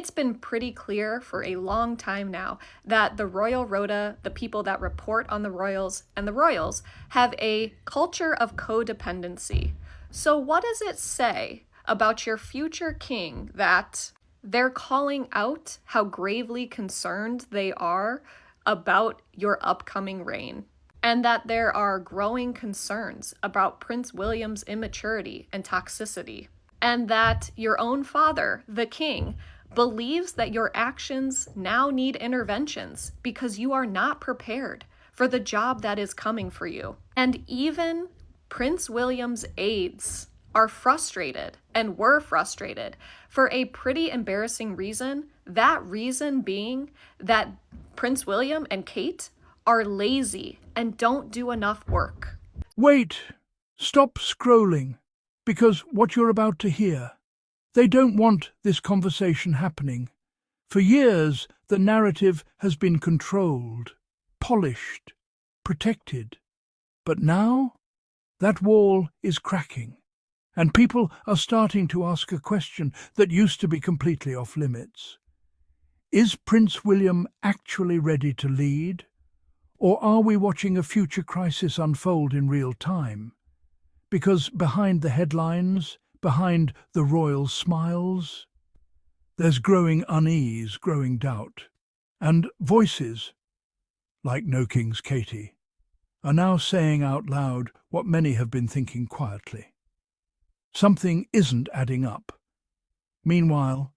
It's been pretty clear for a long time now that the Royal Rota, the people that report on the royals, and the royals have a culture of codependency. So, what does it say about your future king that they're calling out how gravely concerned they are about your upcoming reign? And that there are growing concerns about Prince William's immaturity and toxicity, and that your own father, the king, believes that your actions now need interventions because you are not prepared for the job that is coming for you. And even Prince William's aides are frustrated and were frustrated for a pretty embarrassing reason. That reason being that Prince William and Kate are lazy and don't do enough work. Wait, stop scrolling, because what you're about to hear, they don't want this conversation happening. For years, the narrative has been controlled, polished, protected. But now, that wall is cracking, and people are starting to ask a question that used to be completely off limits. Is Prince William actually ready to lead? Or are we watching a future crisis unfold in real time? Because behind the headlines, behind the royal smiles, there's growing unease, growing doubt. And voices, like No King's Katie, are now saying out loud what many have been thinking quietly. Something isn't adding up. Meanwhile,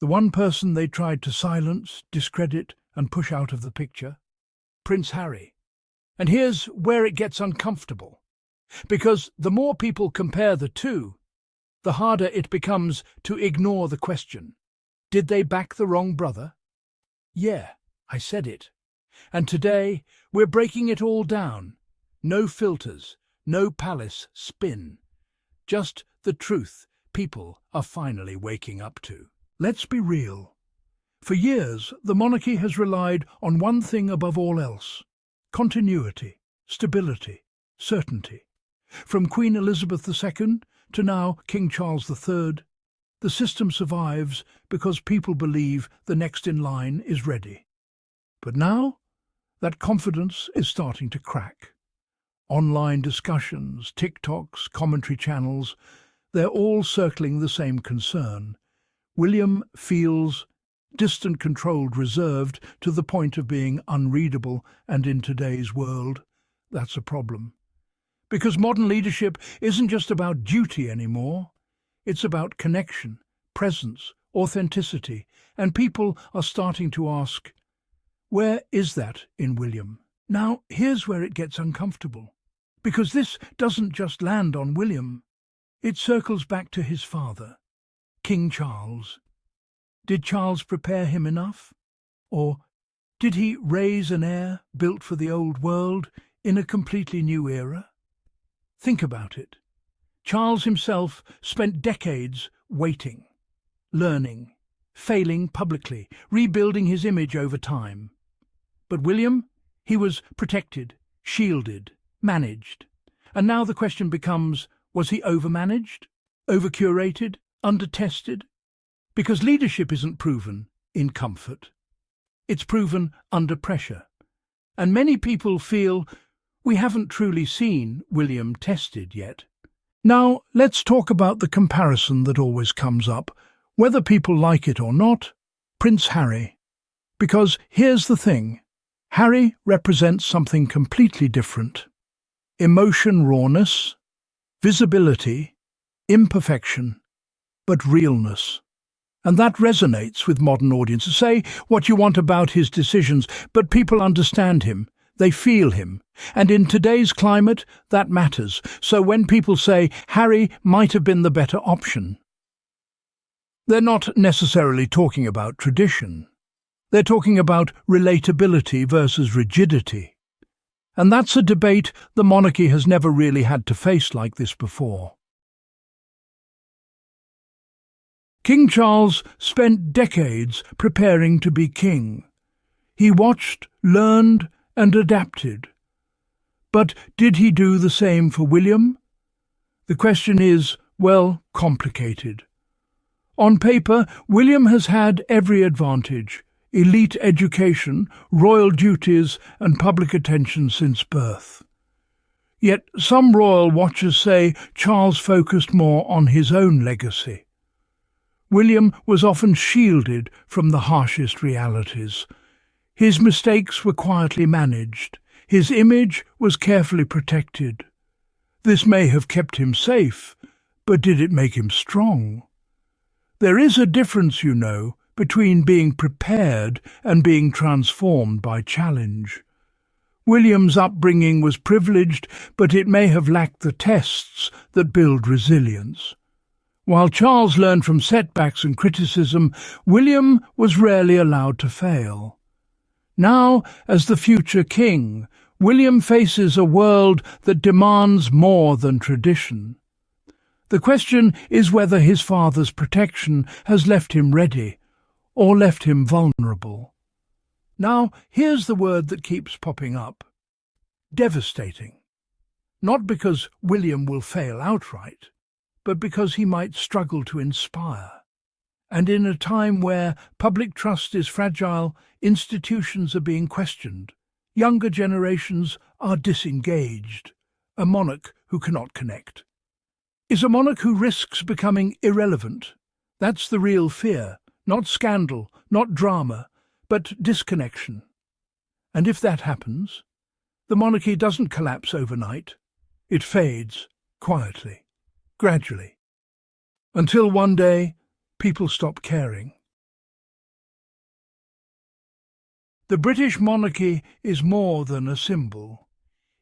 the one person they tried to silence, discredit, and push out of the picture, Prince Harry. And here's where it gets uncomfortable. Because the more people compare the two, the harder it becomes to ignore the question. Did they back the wrong brother? Yeah, I said it. And today, we're breaking it all down. No filters, no palace spin. Just the truth people are finally waking up to. Let's be real. For years, the monarchy has relied on one thing above all else: continuity, stability, certainty. From Queen Elizabeth II to now King Charles III, the system survives because people believe the next in line is ready. But now, that confidence is starting to crack. Online discussions, TikToks, commentary channels, they're all circling the same concern. William feels distant, controlled, reserved, to the point of being unreadable, and in today's world, that's a problem. Because modern leadership isn't just about duty anymore. It's about connection, presence, authenticity, and people are starting to ask, where is that in William? Now, here's where it gets uncomfortable. Because this doesn't just land on William. It circles back to his father, King Charles. Did Charles prepare him enough? Or did he raise an heir built for the old world in a completely new era? Think about it. Charles himself spent decades waiting, learning, failing publicly, rebuilding his image over time. But William, he was protected, shielded, managed. And now the question becomes, was he overmanaged, overcurated, undertested? Because leadership isn't proven in comfort. It's proven under pressure. And many people feel we haven't truly seen William tested yet. Now, let's talk about the comparison that always comes up, whether people like it or not: Prince Harry. Because here's the thing, Harry represents something completely different. Emotion rawness, visibility, imperfection, but realness. And that resonates with modern audiences. Say what you want about his decisions, but people understand him. They feel him. And in today's climate, that matters. So when people say Harry might have been the better option, they're not necessarily talking about tradition. They're talking about relatability versus rigidity. And that's a debate the monarchy has never really had to face like this before. King Charles spent decades preparing to be king. He watched, learned, and adapted. But did he do the same for William? The question is, well, complicated. On paper, William has had every advantage: elite education, royal duties, and public attention since birth. Yet some royal watchers say Charles focused more on his own legacy. William was often shielded from the harshest realities. His mistakes were quietly managed. His image was carefully protected. This may have kept him safe, but did it make him strong? There is a difference, you know, between being prepared and being transformed by challenge. William's upbringing was privileged, but it may have lacked the tests that build resilience. While Charles learned from setbacks and criticism, William was rarely allowed to fail. Now, as the future king, William faces a world that demands more than tradition. The question is whether his father's protection has left him ready or left him vulnerable. Now, here's the word that keeps popping up: devastating. Not because William will fail outright, but because he might struggle to inspire. And in a time where public trust is fragile, institutions are being questioned, younger generations are disengaged, a monarch who cannot connect is a monarch who risks becoming irrelevant. That's the real fear, not scandal, not drama, but disconnection. And if that happens, the monarchy doesn't collapse overnight. It fades, quietly, gradually, until one day people stop caring. The British monarchy is more than a symbol.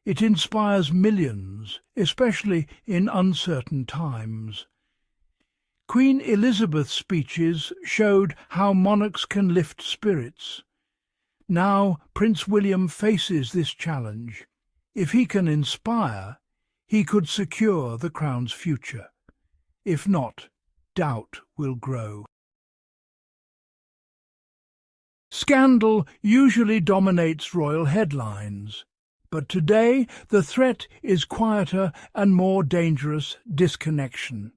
It inspires millions, especially in uncertain times. Queen Elizabeth's speeches showed how monarchs can lift spirits. Now Prince William faces this challenge. If he can inspire, he could secure the crown's future. If not, doubt will grow. Scandal usually dominates royal headlines, but today the threat is quieter and more dangerous: disconnection.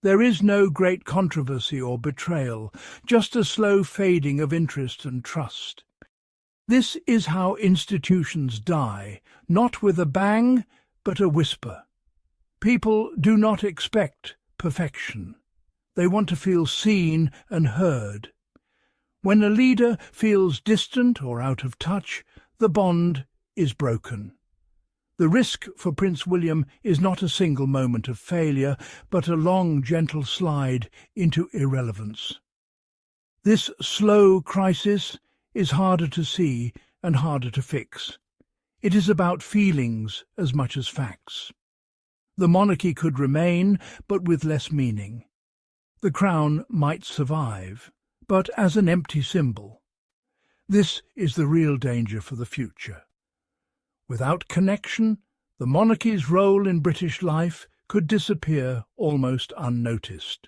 There is no great controversy or betrayal, just a slow fading of interest and trust. This is how institutions die, not with a bang, but a whisper. People do not expect perfection. They want to feel seen and heard. When a leader feels distant or out of touch, the bond is broken. The risk for Prince William is not a single moment of failure, but a long, gentle slide into irrelevance. This slow crisis is harder to see and harder to fix. It is about feelings as much as facts. The monarchy could remain, but with less meaning. The crown might survive, but as an empty symbol. This is the real danger for the future. Without connection, the monarchy's role in British life could disappear almost unnoticed.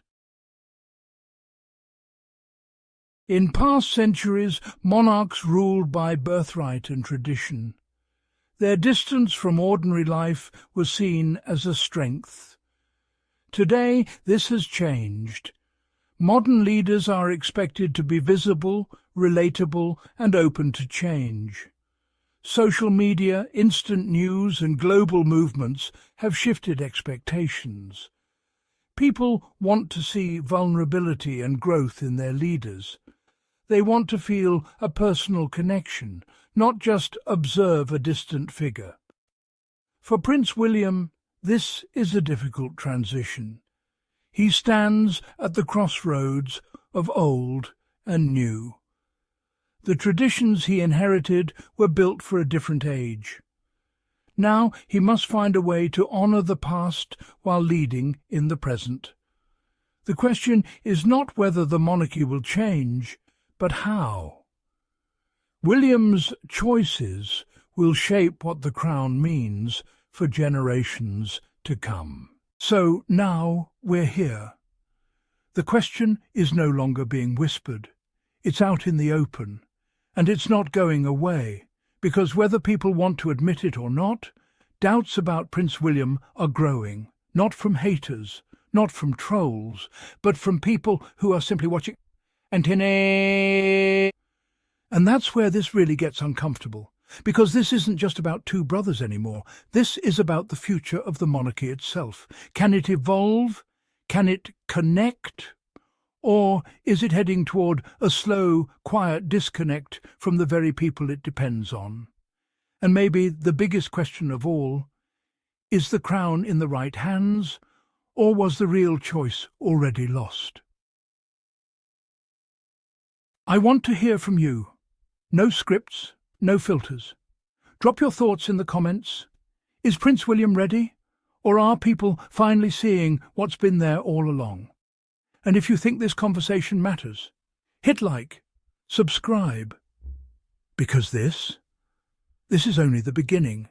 In past centuries, monarchs ruled by birthright and tradition. Their distance from ordinary life was seen as a strength. Today, this has changed. Modern leaders are expected to be visible, relatable, and open to change. Social media, instant news, and global movements have shifted expectations. People want to see vulnerability and growth in their leaders. They want to feel a personal connection, not just observe a distant figure. For Prince William, this is a difficult transition. He stands at the crossroads of old and new. The traditions he inherited were built for a different age. Now he must find a way to honour the past while leading in the present. The question is not whether the monarchy will change, but how. William's choices will shape what the crown means for generations to come. So now we're here. The question is no longer being whispered. It's out in the open. And it's not going away, because whether people want to admit it or not, doubts about Prince William are growing, not from haters, not from trolls, but from people who are simply watching antennae. And that's where this really gets uncomfortable, because this isn't just about two brothers anymore. This is about the future of the monarchy itself. Can it evolve? Can it connect? Or is it heading toward a slow, quiet disconnect from the very people it depends on? And maybe the biggest question of all, is the crown in the right hands, or was the real choice already lost? I want to hear from you. No scripts, no filters. Drop your thoughts in the comments. Is Prince William ready? Or are people finally seeing what's been there all along? And if you think this conversation matters, hit like, subscribe. Because this is only the beginning.